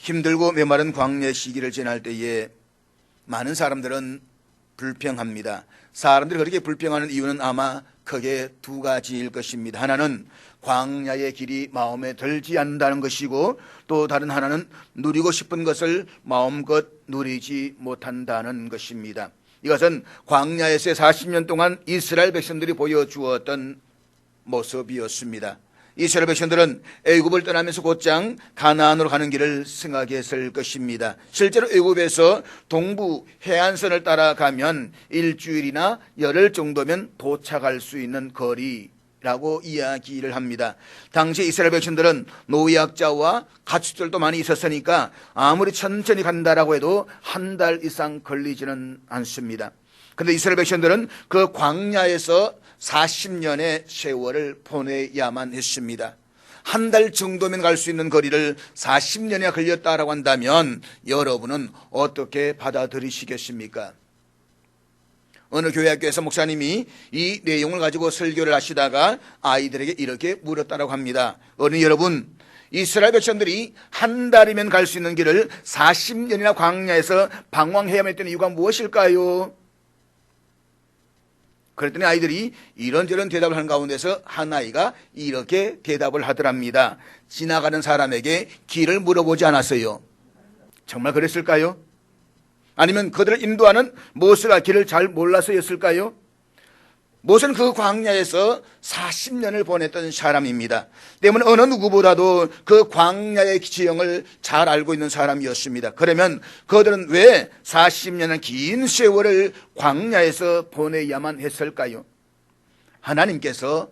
힘들고 메마른 광야 시기를 지날 때에 많은 사람들은 불평합니다. 사람들이 그렇게 불평하는 이유는 아마 크게 두 가지일 것입니다. 하나는 광야의 길이 마음에 들지 않는다는 것이고, 또 다른 하나는 누리고 싶은 것을 마음껏 누리지 못한다는 것입니다. 이것은 광야에서 40년 동안 이스라엘 백성들이 보여주었던 모습이었습니다. 이스라엘 백성들은 애굽을 떠나면서 곧장 가나안으로 가는 길을 생각했을 것입니다. 실제로 애굽에서 동부 해안선을 따라가면 일주일이나 열흘 정도면 도착할 수 있는 거리라고 이야기를 합니다. 당시 이스라엘 백성들은 노약자와 가축들도 많이 있었으니까 아무리 천천히 간다라고 해도 한 달 이상 걸리지는 않습니다. 그런데 이스라엘 백성들은 그 광야에서 40년의 세월을 보내야만 했습니다. 한 달 정도면 갈 수 있는 거리를 40년이나 걸렸다라고 한다면 여러분은 어떻게 받아들이시겠습니까? 어느 교회학교에서 목사님이 이 내용을 가지고 설교를 하시다가 아이들에게 이렇게 물었다라고 합니다. 어린이 여러분, 이스라엘 백성들이 한 달이면 갈 수 있는 길을 40년이나 광야에서 방황해야만 했던 이유가 무엇일까요? 그랬더니 아이들이 이런저런 대답을 하는 가운데서 한 아이가 이렇게 대답을 하더랍니다. 지나가는 사람에게 길을 물어보지 않았어요. 정말 그랬을까요? 아니면 그들을 인도하는 모세가 길을 잘 몰라서였을까요? 모세는 그 광야에서 40년을 보냈던 사람입니다. 때문에 어느 누구보다도 그 광야의 지형을 잘 알고 있는 사람이었습니다. 그러면 그들은 왜 40년의 긴 세월을 광야에서 보내야만 했을까요? 하나님께서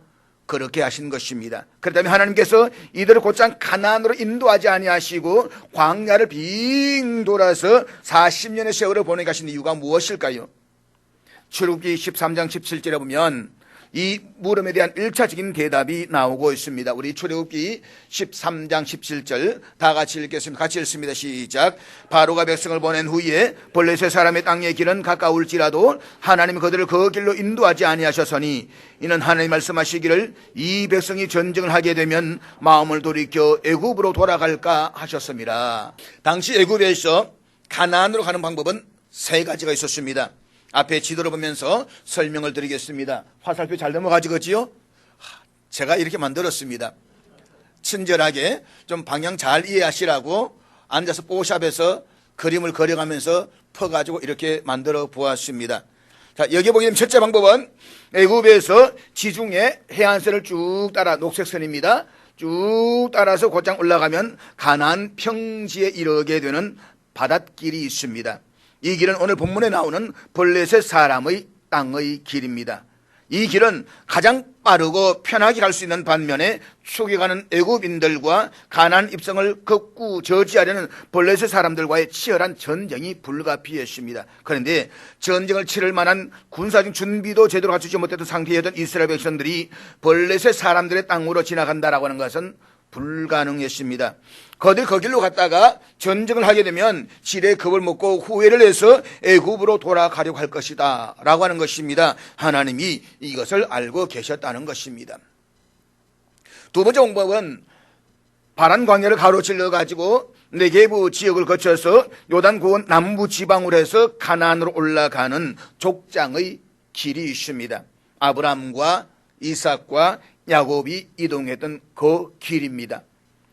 그렇게 하신 것입니다. 그렇다면 하나님께서 이들을 곧장 가나안으로 인도하지 아니하시고 광야를 빙 돌아서 40년의 세월을 보내게 하신 이유가 무엇일까요? 출애굽기 13장 17절에 보면 이 물음에 대한 1차적인 대답이 나오고 있습니다. 우리 출애굽기 13장 17절 다 같이 읽겠습니다. 같이 읽습니다. 시작. 바로가 백성을 보낸 후에 블레셋 사람의 땅의 길은 가까울지라도 하나님이 그들을 그 길로 인도하지 아니하셨으니 이는 하나님 말씀하시기를 이 백성이 전쟁을 하게 되면 마음을 돌이켜 애굽으로 돌아갈까 하셨습니다. 당시 애굽에서 가나안으로 가는 방법은 세 가지가 있었습니다. 앞에 지도를 보면서 설명을 드리겠습니다. 화살표 잘 넘어가지겠지요? 제가 이렇게 만들었습니다. 친절하게 좀 방향 잘 이해하시라고 앉아서 뽀샵에서 그림을 그려가면서 퍼가지고 이렇게 만들어 보았습니다. 자, 여기 보게 되면 첫째 방법은 애굽에서 지중해 해안선을 쭉 따라 녹색선입니다. 쭉 따라서 곧장 올라가면 가나안 평지에 이르게 되는 바닷길이 있습니다. 이 길은 오늘 본문에 나오는 블레셋 사람의 땅의 길입니다. 이 길은 가장 빠르고 편하게 갈 수 있는 반면에 추격하는 애굽인들과 가나안 입성을 극구 저지하려는 블레셋 사람들과의 치열한 전쟁이 불가피했습니다. 그런데 전쟁을 치를 만한 군사적 준비도 제대로 갖추지 못했던 상태였던 이스라엘 백성들이 블레셋 사람들의 땅으로 지나간다라고 하는 것은 불가능했습니다. 그들 거길로 갔다가 전쟁을 하게 되면 지레 겁을 먹고 후회를 해서 애굽으로 돌아가려고 할 것이다 라고 하는 것입니다. 하나님이 이것을 알고 계셨다는 것입니다. 두 번째 방법은 바란 광야를 가로질러 가지고 네게부 지역을 거쳐서 요단 고원 남부 지방으로 해서 가나안으로 올라가는 족장의 길이 있습니다. 아브라함과 이삭과 야곱이 이동했던 그 길입니다.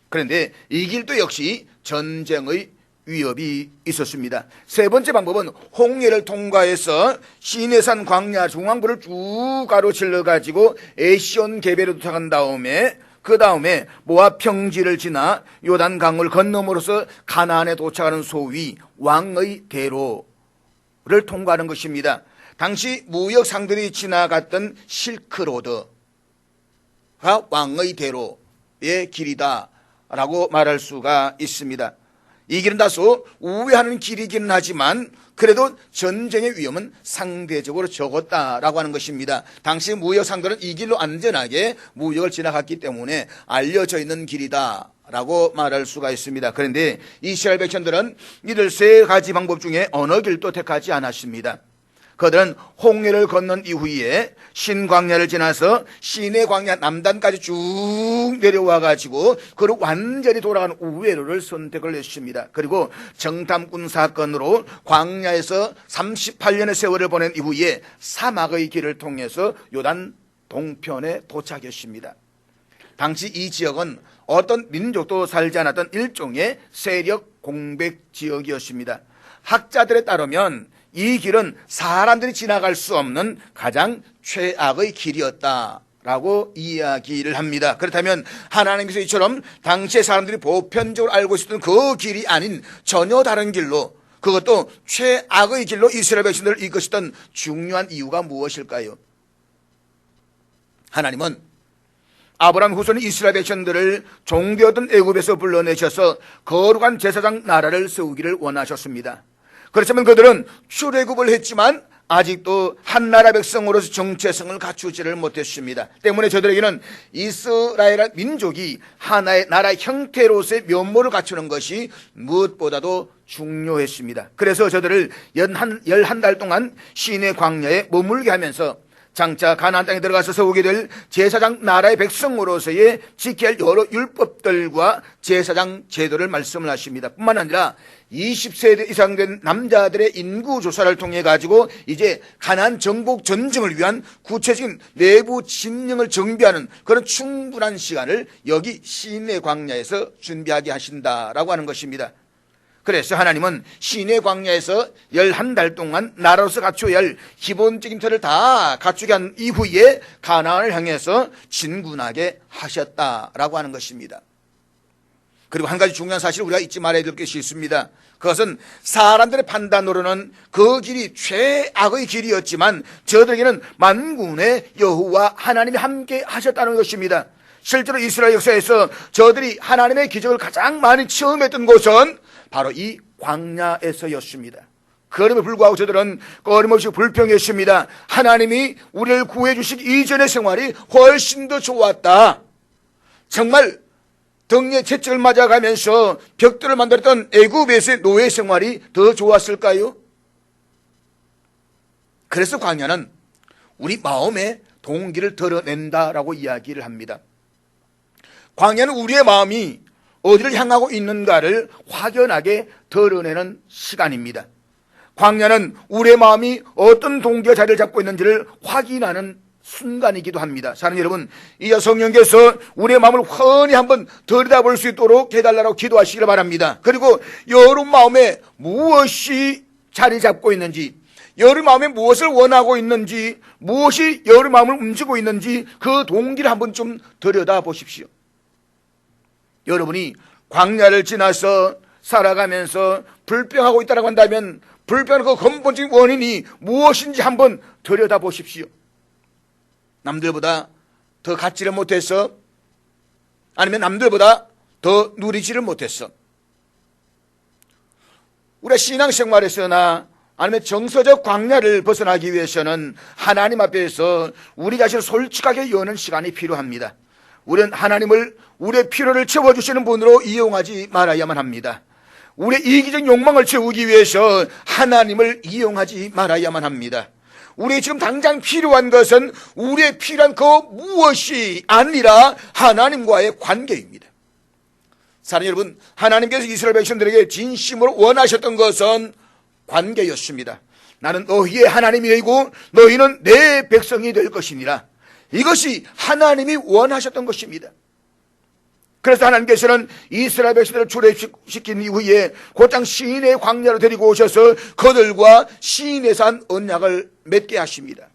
그런데 이 길도 역시 전쟁의 위협이 있었습니다. 세 번째 방법은 홍해를 통과해서 시내산 광야 중앙부를 쭉 가로질러 가지고 에시온 개베로 도착한 다음에 그 다음에 모압 평지를 지나 요단강을 건너므로써 가나안에 도착하는 소위 왕의 대로를 통과하는 것입니다. 당시 무역상들이 지나갔던 실크로드 왕의 대로의 길이다라고 말할 수가 있습니다. 이 길은 다소 우회하는 길이기는 하지만 그래도 전쟁의 위험은 상대적으로 적었다라고 하는 것입니다. 당시 무역상들은 이 길로 안전하게 무역을 지나갔기 때문에 알려져 있는 길이다라고 말할 수가 있습니다. 그런데 이스라엘 백성들은 이들 세 가지 방법 중에 어느 길도 택하지 않았습니다. 그들은 홍해를 건넌 이후에 신광야를 지나서 시내 광야 남단까지 쭉 내려와 가지고 그를 완전히 돌아가는 우회로를 선택을 했습니다. 그리고 정탐꾼 사건으로 광야에서 38년의 세월을 보낸 이후에 사막의 길을 통해서 요단 동편에 도착했습니다. 당시 이 지역은 어떤 민족도 살지 않았던 일종의 세력 공백 지역이었습니다. 학자들에 따르면 이 길은 사람들이 지나갈 수 없는 가장 최악의 길이었다라고 이야기를 합니다. 그렇다면 하나님께서 이처럼 당시의 사람들이 보편적으로 알고 있었던 그 길이 아닌 전혀 다른 길로, 그것도 최악의 길로 이스라엘 백성들을 이끄시던 중요한 이유가 무엇일까요? 하나님은 아브라함 후손 이스라엘 백성들을 종되었던 애굽에서 불러내셔서 거룩한 제사장 나라를 세우기를 원하셨습니다. 그렇지만 그들은 출애굽을 했지만 아직도 한 나라 백성으로서 정체성을 갖추지를 못했습니다. 때문에 저들에게는 이스라엘 민족이 하나의 나라 형태로서의 면모를 갖추는 것이 무엇보다도 중요했습니다. 그래서 저들을 11달 동안 시내 광야에 머물게 하면서 장차 가나안 땅에 들어가서 세우게 될 제사장 나라의 백성으로서의 지켜야 할 여러 율법들과 제사장 제도를 말씀을 하십니다. 뿐만 아니라 20세 이상 된 남자들의 인구 조사를 통해 가지고 이제 가나안 정복 전쟁을 위한 구체적인 내부 진영을 정비하는 그런 충분한 시간을 여기 시내 광야에서 준비하게 하신다라고 하는 것입니다. 그래서 하나님은 시내 광야에서 11달 동안 나라로서 갖춰야 할 기본적인 틀을 다 갖추게 한 이후에 가나안을 향해서 진군하게 하셨다라고 하는 것입니다. 그리고 한 가지 중요한 사실을 우리가 잊지 말아야 될 것이 있습니다. 그것은 사람들의 판단으로는 그 길이 최악의 길이었지만 저들에게는 만군의 여호와 하나님이 함께 하셨다는 것입니다. 실제로 이스라엘 역사에서 저들이 하나님의 기적을 가장 많이 체험했던 곳은 바로 이 광야에서였습니다. 그럼에 불구하고 저들은 끊임없이 불평했습니다. 하나님이 우리를 구해주시기 이전의 생활이 훨씬 더 좋았다. 정말 등에 채찍을 맞아가면서 벽돌을 만들었던 애굽에서의 노예 생활이 더 좋았을까요? 그래서 광야는 우리 마음의 동기를 드러낸다라고 이야기를 합니다. 광야는 우리의 마음이 어디를 향하고 있는가를 확연하게 드러내는 시간입니다. 광야는 우리의 마음이 어떤 동기가 자리를 잡고 있는지를 확인하는 순간이기도 합니다. 사랑하는 여러분, 이제 성령께서 우리의 마음을 훤히 한번 들여다볼 수 있도록 해달라고 기도하시기를 바랍니다. 그리고 여러분 마음에 무엇이 자리 잡고 있는지, 여러분 마음에 무엇을 원하고 있는지, 무엇이 여러분 마음을 움직이고 있는지 그 동기를 한번 좀 들여다보십시오. 여러분이 광야를 지나서 살아가면서 불평하고 있다고 한다면 불평의 그 근본적인 원인이 무엇인지 한번 들여다보십시오. 남들보다 더 갖지를 못해서, 아니면 남들보다 더 누리지를 못했어. 우리가 신앙생활에서나 아니면 정서적 광야를 벗어나기 위해서는 하나님 앞에서 우리 자신을 솔직하게 여는 시간이 필요합니다. 우리는 하나님을 우리의 필요를 채워주시는 분으로 이용하지 말아야만 합니다. 우리의 이기적 욕망을 채우기 위해서 하나님을 이용하지 말아야만 합니다. 우리의 지금 당장 필요한 것은 우리의 필요한 그 무엇이 아니라 하나님과의 관계입니다. 사랑하는 여러분, 하나님께서 이스라엘 백성들에게 진심으로 원하셨던 것은 관계였습니다. 나는 너희의 하나님이 되고 너희는 내 백성이 될 것이니라. 이것이 하나님이 원하셨던 것입니다. 그래서 하나님께서는 이스라엘 백성들을 출애굽시킨 이후에 곧장 시내 광야로 데리고 오셔서 그들과 시내산 언약을 맺게 하십니다.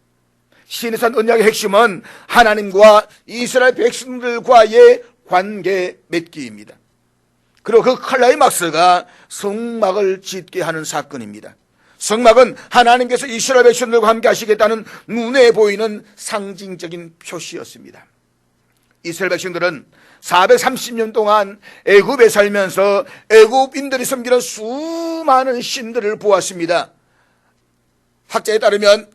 시내산 언약의 핵심은 하나님과 이스라엘 백성들과의 관계 맺기입니다. 그리고 그 클라이막스가 성막을 짓게 하는 사건입니다. 성막은 하나님께서 이스라엘 백성들과 함께 하시겠다는 눈에 보이는 상징적인 표시였습니다. 이스라엘 백성들은 430년 동안 애굽에 살면서 애굽인들이 섬기는 수많은 신들을 보았습니다. 학자에 따르면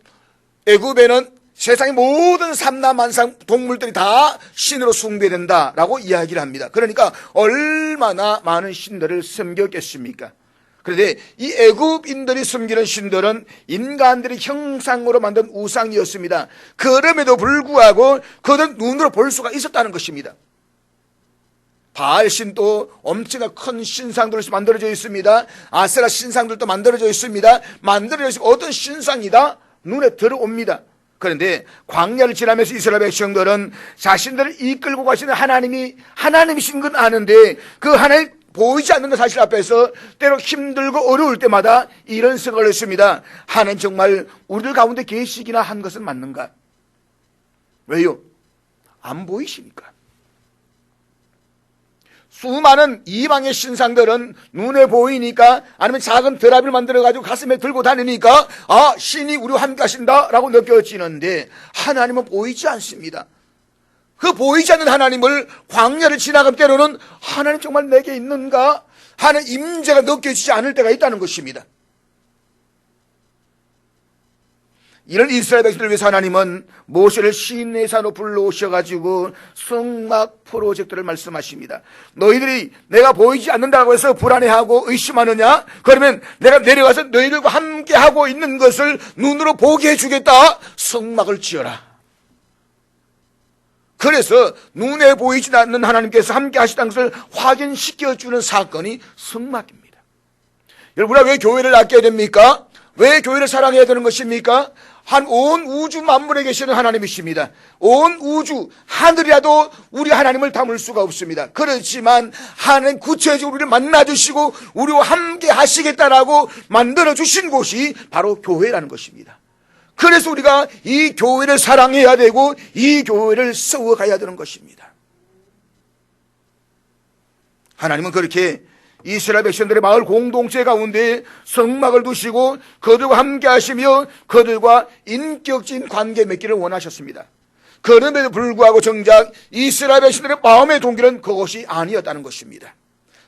애굽에는 세상의 모든 삼라만상 동물들이 다 신으로 숭배된다라고 이야기를 합니다. 그러니까 얼마나 많은 신들을 섬겼겠습니까? 그런데 이 애굽인들이 섬기는 신들은 인간들의 형상으로 만든 우상이었습니다. 그럼에도 불구하고 그들은 눈으로 볼 수가 있었다는 것입니다. 바알신도 엄청나게 큰 신상들로 만들어져 있습니다. 아세라 신상들도 만들어져 있습니다. 만들어져 있으면 어떤 신상이다 눈에 들어옵니다. 그런데 광야를 지나면서 이스라엘 백성들은 자신들을 이끌고 가시는 하나님이 하나님이신 건 아는데 그 하나님 보이지 않는 사실 앞에서 때로 힘들고 어려울 때마다 이런 생각을 했습니다. 하나님 정말 우리들 가운데 계시기나 한 것은 맞는가? 왜요? 안 보이시니까. 수많은 이방의 신상들은 눈에 보이니까 아니면 작은 드라비를 만들어가지고 가슴에 들고 다니니까 아, 신이 우리와 함께 하신다라고 느껴지는데 하나님은 보이지 않습니다. 그 보이지 않는 하나님을 광야를 지나갈 때로는 하나님 정말 내게 있는가? 하는 임재가 느껴지지 않을 때가 있다는 것입니다. 이런 이스라엘 백성들을 위해서 하나님은 모세를 시내 산으로 불러오셔가지고 성막 프로젝트를 말씀하십니다. 너희들이 내가 보이지 않는다고 해서 불안해하고 의심하느냐? 그러면 내가 내려가서 너희들과 함께 하고 있는 것을 눈으로 보게 해주겠다. 성막을 지어라. 그래서 눈에 보이지 않는 하나님께서 함께 하시다는 것을 확인시켜주는 사건이 성막입니다. 여러분, 우리가 왜 교회를 아껴야 됩니까? 왜 교회를 사랑해야 되는 것입니까? 한 온 우주 만물에 계시는 하나님이십니다. 온 우주 하늘이라도 우리 하나님을 담을 수가 없습니다. 그렇지만 하나님 구체적으로 우리를 만나주시고 우리와 함께 하시겠다라고 만들어주신 곳이 바로 교회라는 것입니다. 그래서 우리가 이 교회를 사랑해야 되고 이 교회를 세워가야 되는 것입니다. 하나님은 그렇게 이스라엘 백성들의 마을 공동체 가운데 성막을 두시고 그들과 함께 하시며 그들과 인격적인 관계 맺기를 원하셨습니다. 그럼에도 불구하고 정작 이스라엘 백성들의 마음의 동기는 그것이 아니었다는 것입니다.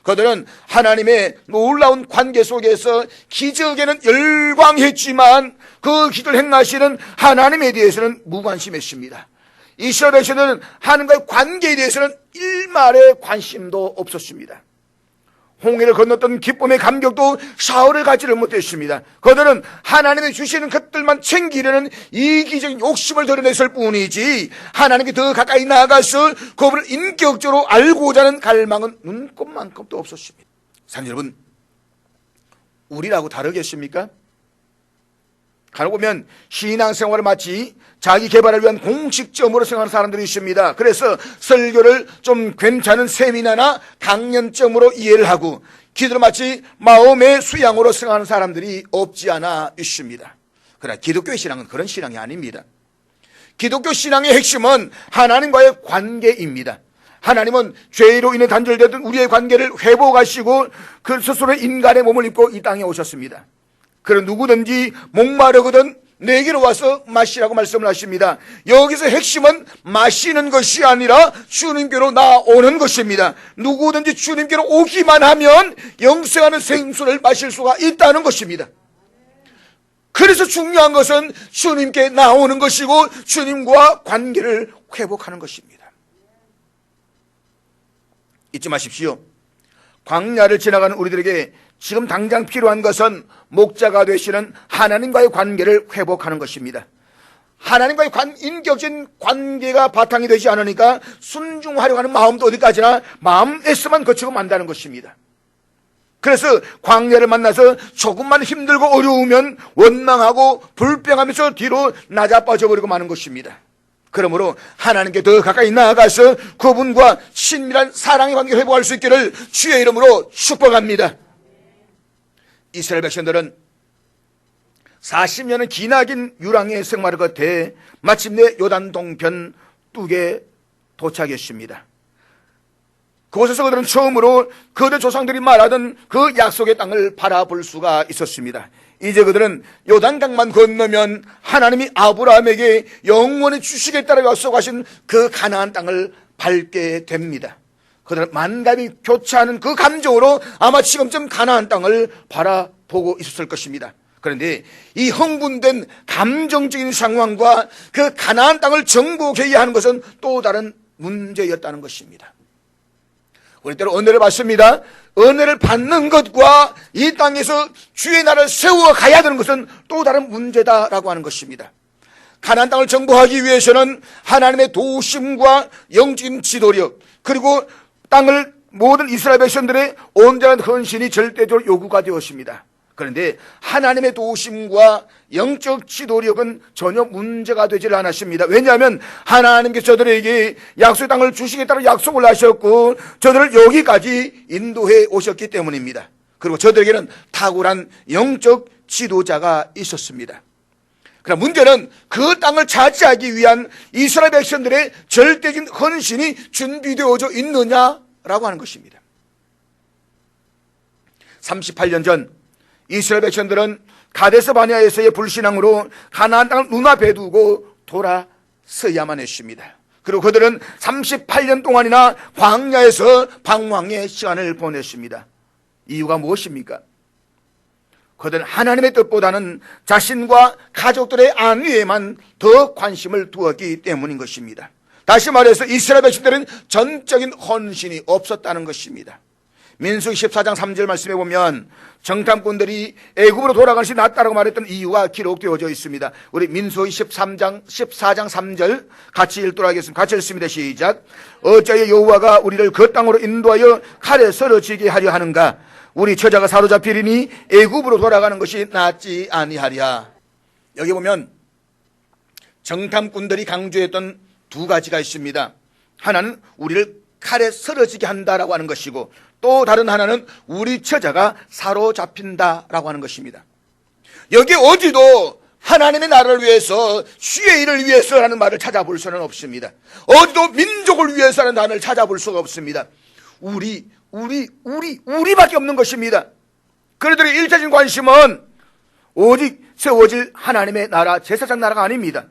그들은 하나님의 놀라운 관계 속에서 기적에는 열광했지만 그 기도를 행하시는 하나님에 대해서는 무관심했습니다. 이스라엘 백성들은 하나님과의 관계에 대해서는 일말의 관심도 없었습니다. 홍해를 건넜던 기쁨의 감격도 사흘을 갖지를 못했습니다. 그들은 하나님이 주시는 것들만 챙기려는 이기적인 욕심을 드러냈을 뿐이지 하나님께 더 가까이 나아가서 그분을 인격적으로 알고자 하는 갈망은 눈꼽만큼도 없었습니다. 사랑하는 여러분, 우리라고 다르겠습니까? 간혹 보면 신앙생활을 마치 자기 개발을 위한 공식점으로 생각하는 사람들이 있습니다. 그래서 설교를 좀 괜찮은 세미나나 강연점으로 이해를 하고 기도를 마치 마음의 수양으로 생각하는 사람들이 없지 않아 있습니다. 그러나 기독교의 신앙은 그런 신앙이 아닙니다. 기독교 신앙의 핵심은 하나님과의 관계입니다. 하나님은 죄로 인해 단절되던 우리의 관계를 회복하시고 그 스스로의 인간의 몸을 입고 이 땅에 오셨습니다. 그런 누구든지 목마르거든 내게로 와서 마시라고 말씀을 하십니다. 여기서 핵심은 마시는 것이 아니라 주님께로 나오는 것입니다. 누구든지 주님께로 오기만 하면 영생하는 생수를 마실 수가 있다는 것입니다. 그래서 중요한 것은 주님께 나오는 것이고 주님과 관계를 회복하는 것입니다. 잊지 마십시오. 광야를 지나가는 우리들에게 지금 당장 필요한 것은 목자가 되시는 하나님과의 관계를 회복하는 것입니다. 하나님과의 인격적인 관계가 바탕이 되지 않으니까 순종하려고 하는 마음도 어디까지나 마음에서만 거치고 만다는 것입니다. 그래서 광야를 만나서 조금만 힘들고 어려우면 원망하고 불평하면서 뒤로 낮아빠져버리고 마는 것입니다. 그러므로 하나님께 더 가까이 나아가서 그분과 친밀한 사랑의 관계를 회복할 수 있기를 주의 이름으로 축복합니다. 이스라엘 백성들은 40년의 기나긴 유랑의 생활을 끝에 마침내 요단 동편 뚝에 도착했습니다. 그곳에서 그들은 처음으로 그들 조상들이 말하던 그 약속의 땅을 바라볼 수가 있었습니다. 이제 그들은 요단강만 건너면 하나님이 아브라함에게 영원히 주시겠다라고 약속하신 그 가나안 땅을 밟게 됩니다. 그들은 만감이 교차하는 그 감정으로 아마 지금쯤 가나안 땅을 바라보고 있었을 것입니다. 그런데 이 흥분된 감정적인 상황과 그 가나안 땅을 정복해야 하는 것은 또 다른 문제였다는 것입니다. 우리 때로 은혜를 받습니다. 은혜를 받는 것과 이 땅에서 주의 나라를 세워 가야 되는 것은 또 다른 문제다라고 하는 것입니다. 가나안 땅을 정복하기 위해서는 하나님의 도우심과 영적인 지도력, 그리고 땅을 모든 이스라엘 백성들의 온전한 헌신이 절대적으로 요구가 되었습니다. 그런데 하나님의 도우심과 영적 지도력은 전혀 문제가 되질 않았습니다. 왜냐하면 하나님께서 저들에게 약속의 땅을 주시겠다고 약속을 하셨고 저들을 여기까지 인도해 오셨기 때문입니다. 그리고 저들에게는 탁월한 영적 지도자가 있었습니다. 그러나 문제는 그 땅을 차지하기 위한 이스라엘 백성들의 절대적인 헌신이 준비되어져 있느냐라고 하는 것입니다. 38년 전 이스라엘 백성들은 가데스 바네아에서의 불신앙으로 가나안 땅을 눈앞에 두고 돌아서야만 했습니다. 그리고 그들은 38년 동안이나 광야에서 방황의 시간을 보냈습니다. 이유가 무엇입니까? 그들은 하나님의 뜻보다는 자신과 가족들의 안위에만 더 관심을 두었기 때문인 것입니다. 다시 말해서 이스라엘 백성들은 전적인 헌신이 없었다는 것입니다. 민수기 14장 3절 말씀에 보면 정탐꾼들이 애굽으로 돌아가는 것이 낫다라고 말했던 이유가 기록되어져 있습니다. 우리 민수기 14장 3절 같이 읽도록 하겠습니다. 같이 읽습니다. 시작. 어찌하여 여호와가 우리를 그 땅으로 인도하여 칼에 썰어지게 하려 하는가? 우리 처자가 사로잡히리니 애굽으로 돌아가는 것이 낫지 아니하랴. 여기 보면 정탐꾼들이 강조했던 두 가지가 있습니다. 하나는 우리를 칼에 썰어지게 한다라고 하는 것이고 또 다른 하나는 우리 처자가 사로잡힌다라고 하는 것입니다. 여기 어디도 하나님의 나라를 위해서 주의 일을 위해서라는 말을 찾아볼 수는 없습니다. 어디도 민족을 위해서라는 단어를 찾아볼 수가 없습니다. 우리밖에 없는 것입니다. 그들의 일차적인 관심은 오직 세워질 하나님의 나라, 제사장 나라가 아닙니다.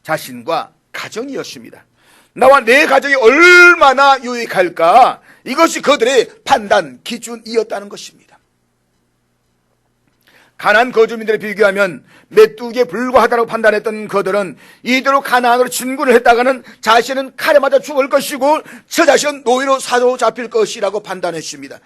자신과 가정이었습니다. 나와 내 가정이 얼마나 유익할까? 이것이 그들의 판단 기준이었다는 것입니다. 가나안 거주민들에 비교하면 메뚜기에 불과하다고 판단했던 그들은 이대로 가나안으로 진군을 했다가는 자신은 칼에 맞아 죽을 것이고 저 자신은 노예로 사로잡힐 것이라고 판단했습니다.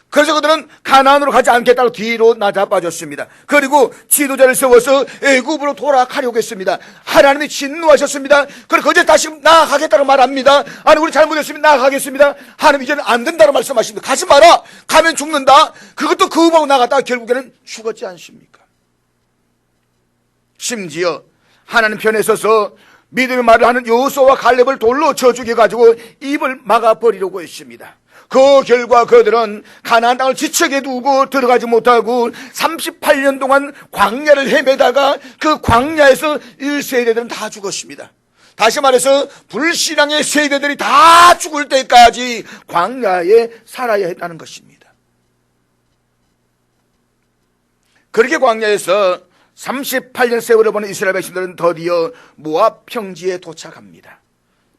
그래서 그들은 가나안으로 가지 않겠다고 뒤로 나자빠졌습니다. 그리고 지도자를 세워서 애굽으로 돌아가려고 했습니다. 하나님이 진노하셨습니다. 그리고 거기에 다시 나아가겠다고 말합니다. 아니 우리 잘못했으면 나아가겠습니다. 하나님 이제는 안 된다고 말씀하십니다. 가지 마라. 가면 죽는다. 그것도 거부하고 나갔다가 결국에는 죽었지 않습니까? 심지어 하나님 편에 서서 믿음의 말을 하는 여호수아와 갈렙을 돌로 쳐 죽여가지고 입을 막아버리려고 했습니다. 그 결과 그들은 가나안 땅을 지척에 두고 들어가지 못하고 38년 동안 광야를 헤매다가 그 광야에서 1세대들은 다 죽었습니다. 다시 말해서 불신앙의 세대들이 다 죽을 때까지 광야에 살아야 했다는 것입니다. 그렇게 광야에서 38년 세월을 보낸 이스라엘 백성들은 드디어 모압 평지에 도착합니다.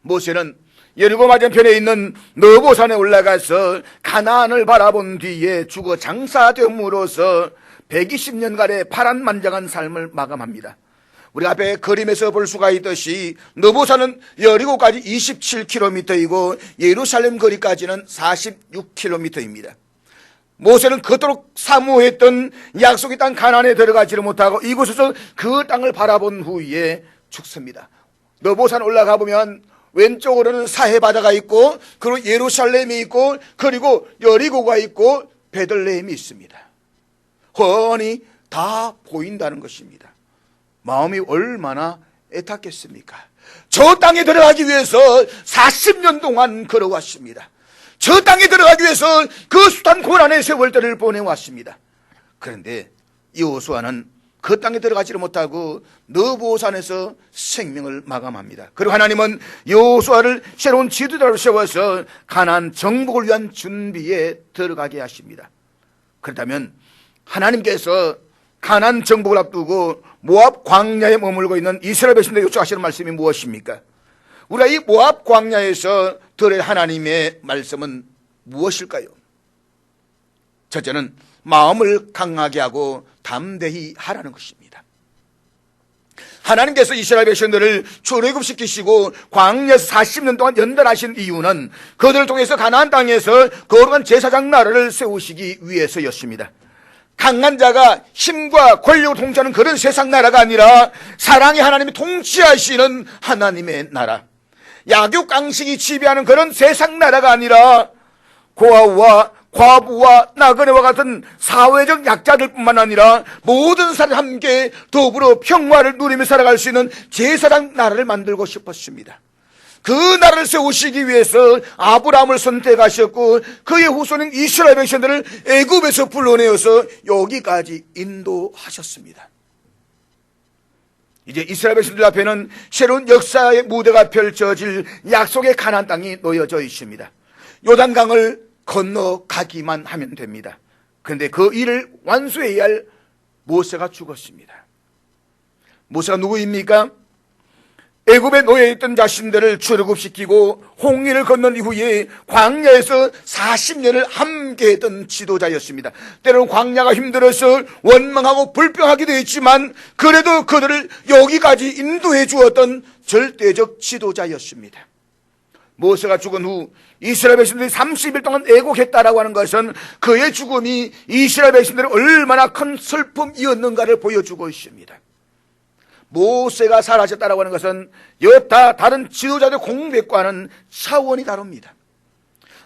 모세는 여리고 맞은편에 있는 너보산에 올라가서 가나안을 바라본 뒤에 죽어 장사됨으로써 120년간의 파란만장한 삶을 마감합니다. 우리 앞에 그림에서 볼 수가 있듯이 너보산은 여리고까지 27km이고 예루살렘 거리까지는 46km입니다. 모세는 그토록 사모했던 약속의 땅 가나안에 들어가지를 못하고 이곳에서 그 땅을 바라본 후에 죽습니다. 너보산 올라가 보면 왼쪽으로는 사해 바다가 있고 그리고 예루살렘이 있고 그리고 여리고가 있고 베들레헴이 있습니다. 훤히 다 보인다는 것입니다. 마음이 얼마나 애탔겠습니까? 저 땅에 들어가기 위해서 40년 동안 걸어왔습니다. 저 땅에 들어가기 위해서 그 숱한 고난의 세월들을 보내왔습니다. 그런데 여호수아는 그 땅에 들어가지를 못하고 너보산에서 생명을 마감합니다. 그리고 하나님은 여호수아를 새로운 지도자로 세워서 가나안 정복을 위한 준비에 들어가게 하십니다. 그렇다면 하나님께서 가나안 정복을 앞두고 모압 광야에 머물고 있는 이스라엘 백성들에게 요청하시는 말씀이 무엇입니까? 우리가 이 모압 광야에서 들을 하나님의 말씀은 무엇일까요? 첫째는 마음을 강하게 하고 담대히 하라는 것입니다. 하나님께서 이스라엘 백성들을 출애굽시키시고 광야에서 40년 동안 연단하신 이유는 그들을 통해서 가나안 땅에서 거룩한 제사장 나라를 세우시기 위해서였습니다. 강한 자가 힘과 권력을 통치하는 그런 세상 나라가 아니라 사랑의 하나님이 통치하시는 하나님의 나라, 약육강식이 지배하는 그런 세상 나라가 아니라 고아와 과부와 나그네와 같은 사회적 약자들뿐만 아니라 모든 사람이 함께 더불어 평화를 누리며 살아갈 수 있는 제사장 나라를 만들고 싶었습니다. 그 나라를 세우시기 위해서 아브라함을 선택하셨고 그의 후손인 이스라엘 백성들을 애굽에서 불러내어서 여기까지 인도하셨습니다. 이제 이스라엘 백성들 앞에는 새로운 역사의 무대가 펼쳐질 약속의 가나안 땅이 놓여져 있습니다. 요단강을 건너가기만 하면 됩니다. 그런데 그 일을 완수해야 할 모세가 죽었습니다. 모세가 누구입니까? 애굽에 놓여있던 자신들을 출애굽시키고 홍해를 건넌 이후에 광야에서 40년을 함께했던 지도자였습니다. 때로는 광야가 힘들어서 원망하고 불평하기도 했지만 그래도 그들을 여기까지 인도해 주었던 절대적 지도자였습니다. 모세가 죽은 후 이스라엘 백성들이 30일 동안 애곡했다라고 하는 것은 그의 죽음이 이스라엘 백성들이 얼마나 큰 슬픔이었는가를 보여주고 있습니다. 모세가 사라졌다라고 하는 것은 여타 다른 지도자들 공백과는 차원이 다릅니다.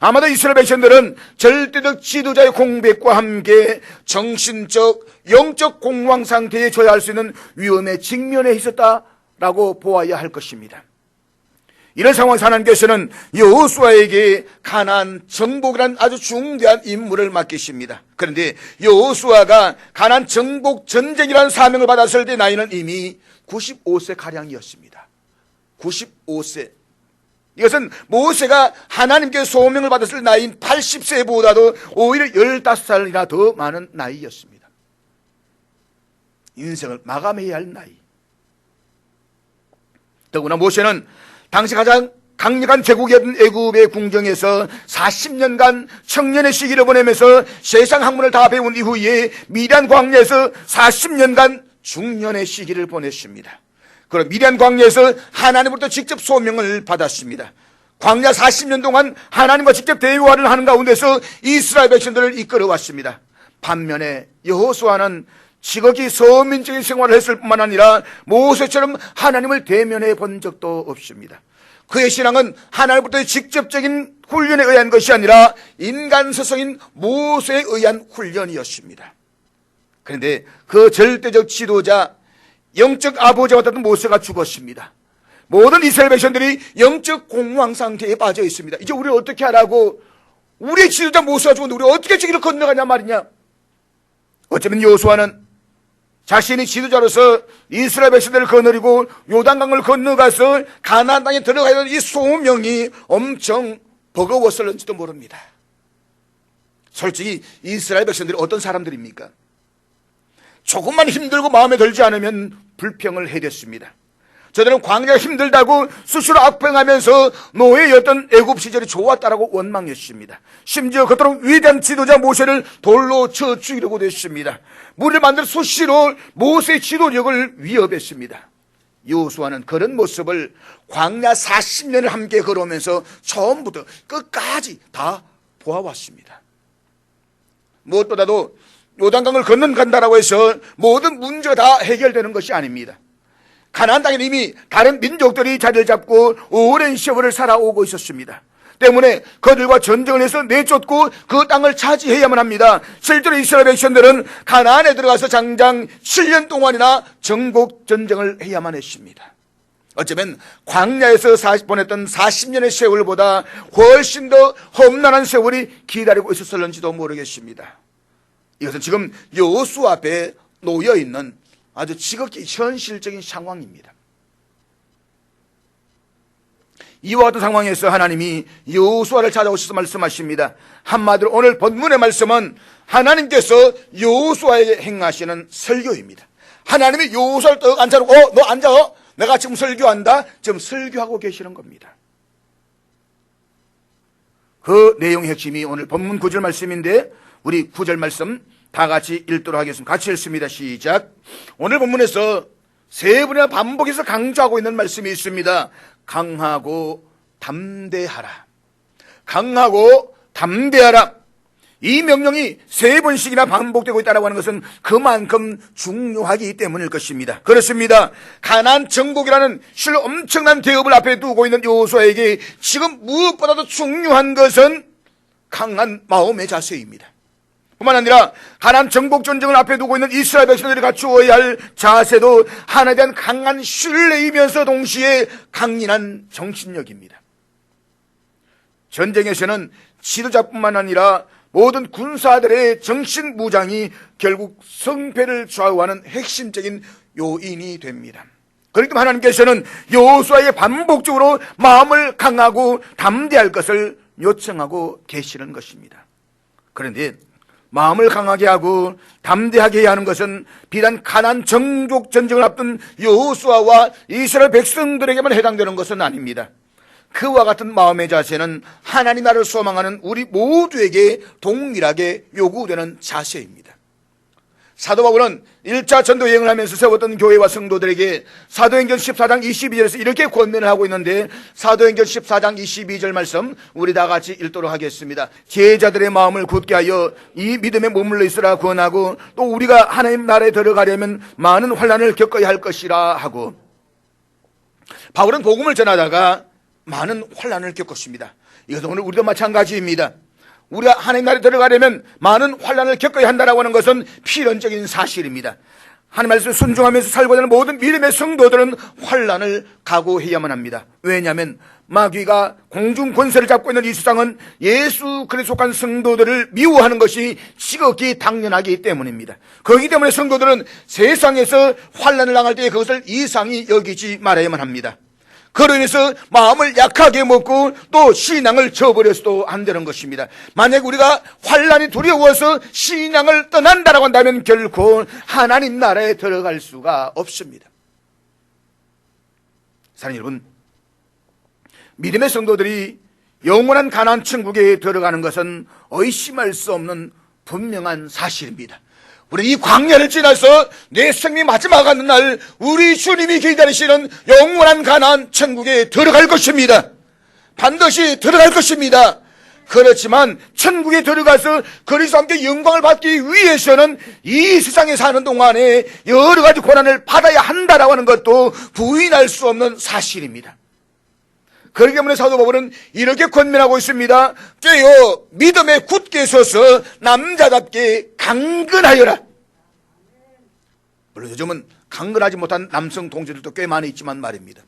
아마도 이스라엘 백성들은 절대적 지도자의 공백과 함께 정신적, 영적 공황 상태에 처할 수 있는 위험에 직면해 있었다라고 보아야 할 것입니다. 이런 상황에서 하나님께서는 여호수아에게 가나안 정복이라는 아주 중대한 임무를 맡기십니다. 그런데 여호수아가 가나안 정복 전쟁이라는 사명을 받았을 때 나이는 이미 95세 가량이었습니다. 95세. 이것은 모세가 하나님께 소명을 받았을 나이인 80세보다도 오히려 15살이나 더 많은 나이였습니다. 인생을 마감해야 할 나이. 더구나 모세는 당시 가장 강력한 제국이었던 애굽의 궁정에서 40년간 청년의 시기를 보내면서 세상 학문을 다 배운 이후에 미디안 광야에서 40년간 중년의 시기를 보냈습니다. 그럼 미디안 광야에서 하나님으로부터 직접 소명을 받았습니다. 광야 40년 동안 하나님과 직접 대화를 하는 가운데서 이스라엘 백성들을 이끌어왔습니다. 반면에 여호수아는 지극히 서민적인 생활을 했을 뿐만 아니라 모세처럼 하나님을 대면해 본 적도 없습니다. 그의 신앙은 하나님부터의 직접적인 훈련에 의한 것이 아니라 인간 스승인 모세에 의한 훈련이었습니다. 그런데 그 절대적 지도자, 영적 아버지와 같은 모세가 죽었습니다. 모든 이스라엘 백성들이 영적 공황 상태에 빠져 있습니다. 이제 우리를 어떻게 하라고? 우리의 지도자 모세가 죽었는데 우리 어떻게 저기를 건너가냐 말이냐. 어쩌면 여호수아는 자신이 지도자로서 이스라엘 백성들을 거느리고 요단강을 건너가서 가나안 땅에 들어가야 하는 이 소명이 엄청 버거웠을는지도 모릅니다. 솔직히 이스라엘 백성들이 어떤 사람들입니까? 조금만 힘들고 마음에 들지 않으면 불평을 해댔습니다. 저들은 광야가 힘들다고 스스로 악평하면서 노예였던 애굽 시절이 좋았다라고 원망했습니다. 심지어 그토록 위대한 지도자 모세를 돌로 쳐 죽이려고 했습니다. 무리를 만들어 수시로 모세의 지도력을 위협했습니다. 여호수아는 그런 모습을 광야 40년을 함께 걸어오면서 처음부터 끝까지 다 보아왔습니다. 무엇보다도 요단강을 건너간다라고 해서 모든 문제가 다 해결되는 것이 아닙니다. 가나안 땅에 이미 다른 민족들이 자리를 잡고 오랜 세월을 살아오고 있었습니다. 때문에 그들과 전쟁을 해서 내쫓고 그 땅을 차지해야만 합니다. 실제로 이스라엘 백성들은 가나안에 들어가서 장장 7년 동안이나 정복 전쟁을 해야만 했습니다. 어쩌면 광야에서 보냈던 40년의 세월보다 훨씬 더 험난한 세월이 기다리고 있었을는지도 모르겠습니다. 이것은 지금 여호수아 앞에 놓여있는 아주 지극히 현실적인 상황입니다. 이와 같은 상황에서 하나님이 여호수아를 찾아오셔서 말씀하십니다. 한마디로 오늘 본문의 말씀은 하나님께서 여호수아에게 행하시는 설교입니다. 하나님이 여호수아를 떡 앉혀놓고 너 앉아, 내가 지금 설교한다. 지금 설교하고 계시는 겁니다. 그 내용의 핵심이 오늘 본문 9절 말씀인데 우리 9절 말씀 다 같이 읽도록 하겠습니다. 같이 읽습니다. 시작. 오늘 본문에서 세 번이나 반복해서 강조하고 있는 말씀이 있습니다. 강하고 담대하라. 강하고 담대하라. 이 명령이 세 번씩이나 반복되고 있다고 하는 것은 그만큼 중요하기 때문일 것입니다. 그렇습니다. 가나안 정복이라는 실로 엄청난 대업을 앞에 두고 있는 여호수아에게 지금 무엇보다도 중요한 것은 강한 마음의 자세입니다. 뿐만 아니라 가나안 정복 전쟁을 앞에 두고 있는 이스라엘 백성들이 갖추어야 할 자세도 하나님에 대한 강한 신뢰이면서 동시에 강인한 정신력입니다. 전쟁에서는 지도자뿐만 아니라 모든 군사들의 정신 무장이 결국 승패를 좌우하는 핵심적인 요인이 됩니다. 그렇기 때문에 하나님께서는 여호수아에게 반복적으로 마음을 강하고 담대할 것을 요청하고 계시는 것입니다. 그런데 마음을 강하게 하고 담대하게 해야 하는 것은 비단 가나안 정복 전쟁을 앞둔 여호수아와 이스라엘 백성들에게만 해당되는 것은 아닙니다. 그와 같은 마음의 자세는 하나님 나라를 소망하는 우리 모두에게 동일하게 요구되는 자세입니다. 사도 바울은 1차 전도 여행을 하면서 세웠던 교회와 성도들에게 사도행전 14장 22절에서 이렇게 권면을 하고 있는데, 사도행전 14장 22절 말씀 우리 다 같이 읽도록 하겠습니다. 제자들의 마음을 굳게 하여 이 믿음에 머물러 있으라 권하고, 또 우리가 하나님 나라에 들어가려면 많은 환난을 겪어야 할 것이라 하고. 바울은 복음을 전하다가 많은 환난을 겪었습니다. 이것은 오늘 우리도 마찬가지입니다. 우리가 하나님 나라에 들어가려면 많은 환난을 겪어야 한다고 하는 것은 필연적인 사실입니다. 하나님 말씀에 순종하면서 살고자 하는 모든 믿음의 성도들은 환난을 각오해야만 합니다. 왜냐하면 마귀가 공중 권세를 잡고 있는 이 세상은 예수 그리스도에 속한 성도들을 미워하는 것이 지극히 당연하기 때문입니다. 그렇기 때문에 성도들은 세상에서 환난을 당할 때에 그것을 이상히 여기지 말아야만 합니다. 그로 인해서 마음을 약하게 먹고 또 신앙을 저버려서도 안 되는 것입니다. 만약 우리가 환난이 두려워서 신앙을 떠난다라고 한다면 결코 하나님 나라에 들어갈 수가 없습니다. 사랑하는 여러분, 믿음의 성도들이 영원한 가나안 천국에 들어가는 것은 의심할 수 없는 분명한 사실입니다. 우리 이 광야를 지나서 내 생명 마지막 하는 날 우리 주님이 기다리시는 영원한 가나안 천국에 들어갈 것입니다. 반드시 들어갈 것입니다. 그렇지만 천국에 들어가서 그리스도와 함께 영광을 받기 위해서는 이 세상에 사는 동안에 여러 가지 고난을 받아야 한다라고 하는 것도 부인할 수 없는 사실입니다. 그렇기 때문에 사도 바울은 이렇게 권면하고 있습니다. 깨어 믿음에 굳게 서서 남자답게 강건하여라. 물론 요즘은 강건하지 못한 남성 동지들도 꽤 많이 있지만 말입니다.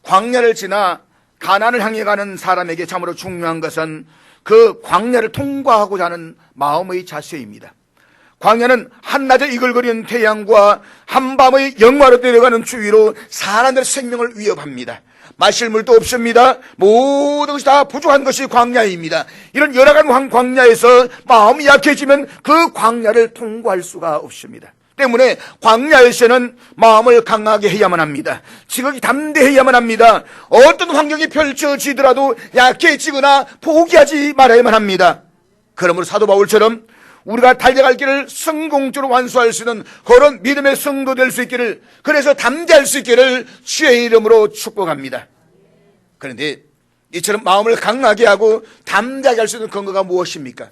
광야를 지나 가나안을 향해 가는 사람에게 참으로 중요한 것은 그 광야를 통과하고자 하는 마음의 자세입니다. 광야는 한낮에 이글거리는 태양과 한밤의 영화로 내려가는 추위로 사람들의 생명을 위협합니다. 마실 물도 없습니다. 모든 것이 다 부족한 것이 광야입니다. 이런 열악한 광야에서 마음이 약해지면 그 광야를 통과할 수가 없습니다. 때문에 광야에서는 마음을 강하게 해야만 합니다. 지극히 담대해야만 합니다. 어떤 환경이 펼쳐지더라도 약해지거나 포기하지 말아야만 합니다. 그러므로 사도 바울처럼 우리가 달려갈 길을 성공적으로 완수할 수 있는 그런 믿음의 성도 될 수 있기를, 그래서 담대할 수 있기를 주의 이름으로 축복합니다. 그런데 이처럼 마음을 강하게 하고 담대하게 할 수 있는 근거가 무엇입니까?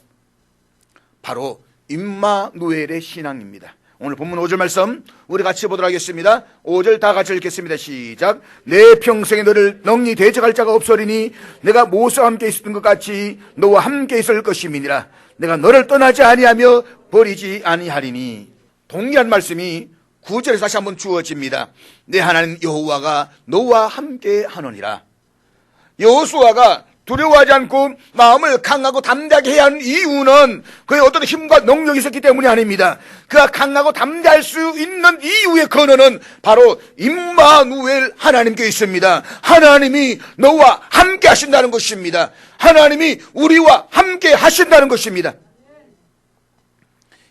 바로 임마누엘의 신앙입니다. 오늘 본문 5절 말씀 우리 같이 보도록 하겠습니다. 5절 다 같이 읽겠습니다. 시작. 내 평생에 너를 넉히 대적할 자가 없으리니 내가 모세와 함께 있었던 것 같이 너와 함께 있을 것임이니라. 내가 너를 떠나지 아니하며 버리지 아니하리니. 동일한 말씀이 9절에서 다시 한번 주어집니다. 내 하나님 여호와가 너와 함께 하느니라. 여호수아가 두려워하지 않고 마음을 강하고 담대하게 해야 하는 이유는 그의 어떤 힘과 능력이 있었기 때문이 아닙니다. 그가 강하고 담대할 수 있는 이유의 근원은 바로 임마누엘 하나님께 있습니다. 하나님이 너와 함께 하신다는 것입니다. 하나님이 우리와 함께 하신다는 것입니다.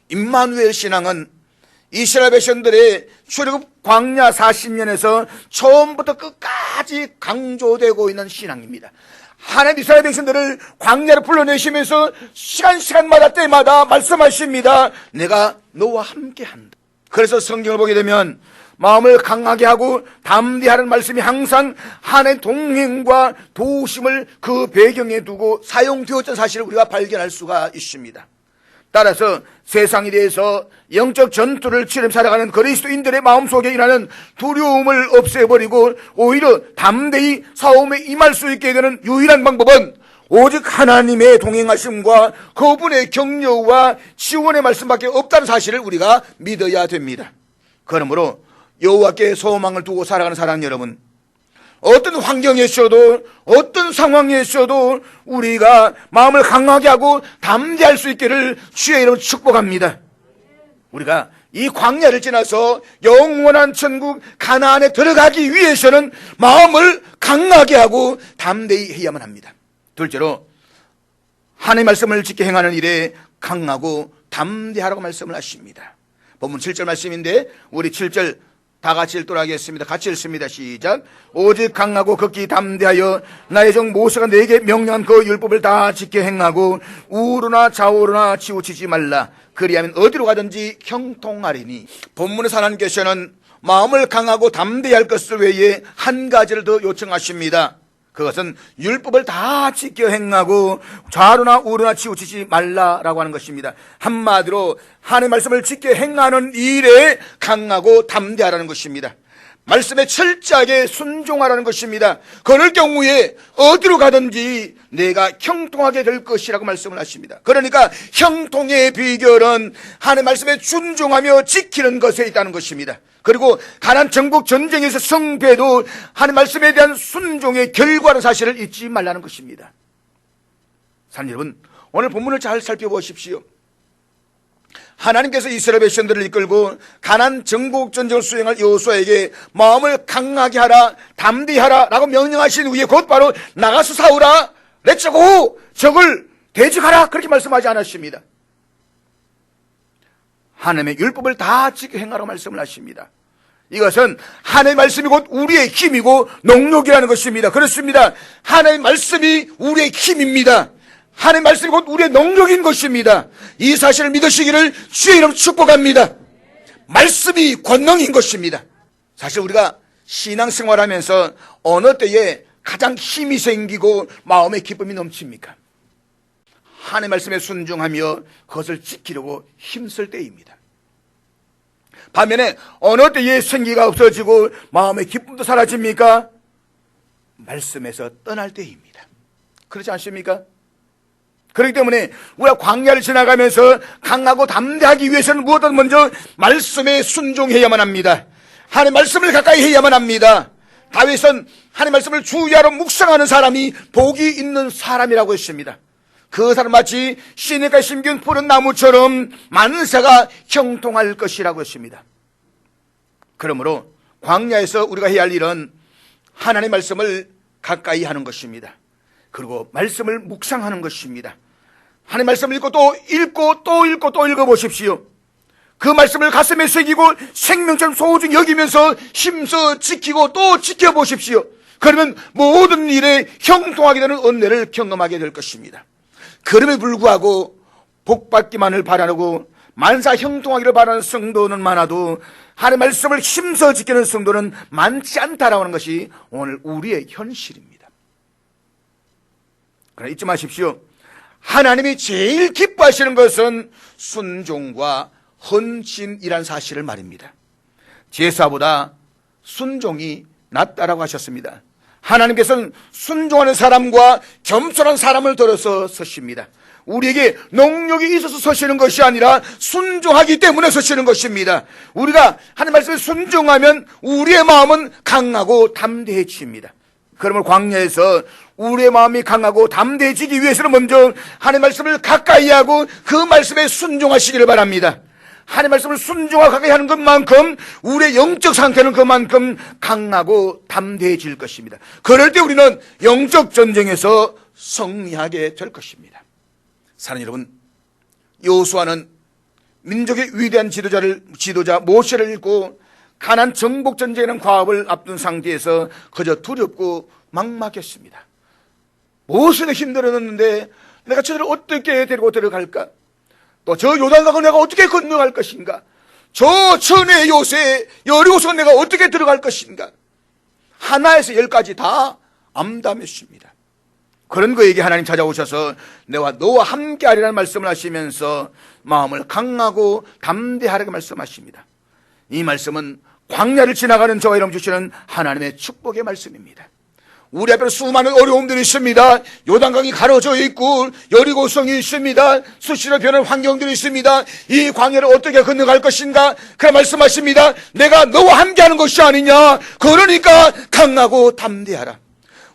임마누엘 신앙은 이스라엘 백성들의 출애굽 광야 40년에서 처음부터 끝까지 강조되고 있는 신앙입니다. 하나님 이스라엘 백성들을 광야로 불러내시면서 시간마다 때마다 말씀하십니다. 내가 너와 함께 한다. 그래서 성경을 보게 되면 마음을 강하게 하고 담대하는 말씀이 항상 하나님의 동행과 도우심을 그 배경에 두고 사용되었던 사실을 우리가 발견할 수가 있습니다. 따라서 세상에 대해서 영적 전투를 치르며 살아가는 그리스도인들의 마음속에 일하는 두려움을 없애버리고 오히려 담대히 싸움에 임할 수 있게 되는 유일한 방법은 오직 하나님의 동행하심과 그분의 격려와 지원의 말씀밖에 없다는 사실을 우리가 믿어야 됩니다. 그러므로 여호와께 소망을 두고 살아가는 사랑하는 여러분, 어떤 환경에 있어도 어떤 상황에 있어도 우리가 마음을 강하게 하고 담대할 수 있기를 주의 이름으로 축복합니다. 우리가 이 광야를 지나서 영원한 천국 가나안에 들어가기 위해서는 마음을 강하게 하고 담대히 해야만 합니다. 둘째로 하나님의 말씀을 지켜 행하는 일에 강하고 담대하라고 말씀을 하십니다. 본문 7절 말씀인데 우리 7절 다 같이 읽도록 하겠습니다. 같이 읽습니다. 시작. 오직 강하고 극히 담대하여 나의 종 모세가 내게 명령한 그 율법을 다 지켜 행하고 우르나 좌우르나 치우치지 말라. 그리하면 어디로 가든지 형통하리니. 본문에서 하나님께서는 마음을 강하고 담대할 것을 외에 한 가지를 더 요청하십니다. 그것은 율법을 다 지켜 행하고 좌우나 우르나 치우치지 말라라고 하는 것입니다. 한마디로 하나님의 말씀을 지켜 행하는 일에 강하고 담대하라는 것입니다. 말씀에 철저하게 순종하라는 것입니다. 그럴 경우에 어디로 가든지 내가 형통하게 될 것이라고 말씀을 하십니다. 그러니까 형통의 비결은 하나님의 말씀에 순종하며 지키는 것에 있다는 것입니다. 그리고 가나안 정복 전쟁에서 승패도 하나님의 말씀에 대한 순종의 결과라는 사실을 잊지 말라는 것입니다. 사랑하는 여러분, 오늘 본문을 잘 살펴보십시오. 하나님께서 이스라엘 백성들을 이끌고 가나안 정복 전쟁을 수행할 여호수아에게 마음을 강하게 하라, 담대히 하라 라고 명령하신 후에 곧바로 나가서 싸우라, 레츠고 적을 대적하라 그렇게 말씀하지 않았습니다. 하나님의 율법을 다 지켜 행하라고 말씀을 하십니다. 이것은 하나님의 말씀이 곧 우리의 힘이고 능력이라는 것입니다. 그렇습니다. 하나님의 말씀이 우리의 힘입니다. 하나님의 말씀이 곧 우리의 능력인 것입니다. 이 사실을 믿으시기를 주의 이름으로 축복합니다. 말씀이 권능인 것입니다. 사실 우리가 신앙생활하면서 어느 때에 가장 힘이 생기고 마음의 기쁨이 넘칩니까? 하나님의 말씀에 순종하며 그것을 지키려고 힘쓸 때입니다. 반면에 어느 때에 생기가 없어지고 마음의 기쁨도 사라집니까? 말씀에서 떠날 때입니다. 그렇지 않습니까? 그렇기 때문에 우리가 광야를 지나가면서 강하고 담대하기 위해서는 무엇보다 먼저 말씀에 순종해야만 합니다. 하나님의 말씀을 가까이 해야만 합니다. 다윗은 하나님의 말씀을 주야로 묵상하는 사람이 복이 있는 사람이라고 했습니다. 그 사람 마치 시냇가에 심긴 푸른 나무처럼 만사가 형통할 것이라고 했습니다. 그러므로 광야에서 우리가 해야 할 일은 하나님의 말씀을 가까이 하는 것입니다. 그리고 말씀을 묵상하는 것입니다. 하나님의 말씀을 읽고 또 읽고 또 읽고 또 읽어보십시오. 그 말씀을 가슴에 새기고 생명처럼 소중히 여기면서 힘써 지키고 또 지켜보십시오. 그러면 모든 일에 형통하게 되는 은혜를 경험하게 될 것입니다. 그럼에 불구하고 복받기만을 바라고 만사 형통하기를 바라는 성도는 많아도 하나님의 말씀을 힘써 지키는 성도는 많지 않다라고 하는 것이 오늘 우리의 현실입니다. 그러나 잊지 마십시오. 하나님이 제일 기뻐하시는 것은 순종과 헌신이란 사실을 말입니다. 제사보다 순종이 낫다라고 하셨습니다. 하나님께서는 순종하는 사람과 겸손한 사람을 들어서 서십니다. 우리에게 능력이 있어서 서시는 것이 아니라 순종하기 때문에 서시는 것입니다. 우리가 하나님 말씀에 순종하면 우리의 마음은 강하고 담대해집니다. 그러면 광야에서 우리의 마음이 강하고 담대해지기 위해서는 먼저 하나님 말씀을 가까이 하고 그 말씀에 순종하시기를 바랍니다. 하나님 말씀을 순종하고 가까이 하는 것만큼 우리의 영적 상태는 그만큼 강하고 담대해질 것입니다. 그럴 때 우리는 영적 전쟁에서 승리하게 될 것입니다. 사랑하는 여러분, 여호수아는 민족의 위대한 지도자 모세를 읽고 가나안 정복 전쟁에는 과업을 앞둔 상태에서 그저 두렵고 막막했습니다. 모세는 힘들었는데 내가 저들을 어떻게 데리고 들어갈까? 또 저 요단강을 내가 어떻게 건너갈 것인가? 저 천의 요새 여리고서 내가 어떻게 들어갈 것인가? 하나에서 열까지 다 암담했습니다. 그런 그에게 하나님 찾아오셔서 내가 너와 함께하리라는 말씀을 하시면서 마음을 강하고 담대하게 말씀하십니다. 이 말씀은 광야를 지나가는 저와 여러분 주시는 하나님의 축복의 말씀입니다. 우리 앞에 수많은 어려움들이 있습니다. 요단강이 가로져 있고 여리고성이 있습니다. 수시로 변한 환경들이 있습니다. 이 광야를 어떻게 건너갈 것인가? 그래 말씀하십니다. 내가 너와 함께하는 것이 아니냐. 그러니까 강하고 담대하라.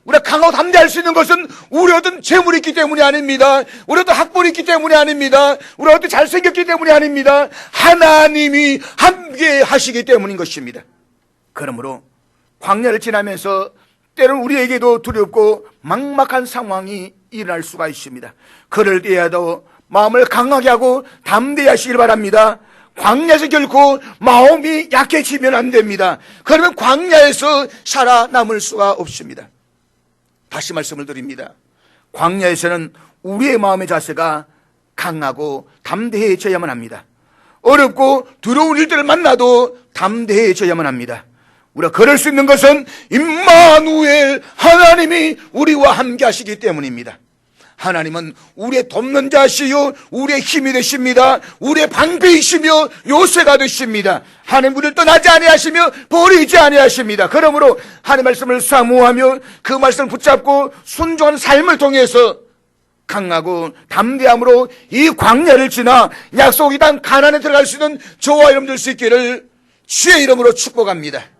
우리가 강하고 담대할 수 있는 것은 우리 어떤 재물이 있기 때문이 아닙니다. 우리 어떤 학벌이 있기 때문이 아닙니다. 우리 어떤 잘생겼기 때문이 아닙니다. 하나님이 함께 하시기 때문인 것입니다. 그러므로 광야를 지나면서 때로는 우리에게도 두렵고 막막한 상황이 일어날 수가 있습니다. 그럴 때에도 마음을 강하게 하고 담대하시길 바랍니다. 광야에서 결코 마음이 약해지면 안 됩니다. 그러면 광야에서 살아남을 수가 없습니다. 다시 말씀을 드립니다. 광야에서는 우리의 마음의 자세가 강하고 담대해져야만 합니다. 어렵고 두려운 일들을 만나도 담대해져야만 합니다. 우리가 그럴 수 있는 것은 임마누엘 하나님이 우리와 함께 하시기 때문입니다. 하나님은 우리의 돕는 자시요 우리의 힘이 되십니다. 우리의 방패이시며 요새가 되십니다. 하나님 우리를 떠나지 아니하시며 버리지 아니하십니다. 그러므로 하나님 말씀을 사모하며 그 말씀을 붙잡고 순종하는 삶을 통해서 강하고 담대함으로 이 광야를 지나 약속의 땅 가나안에 들어갈 수 있는 저와 여러분들 수 있기를 주의 이름으로 축복합니다.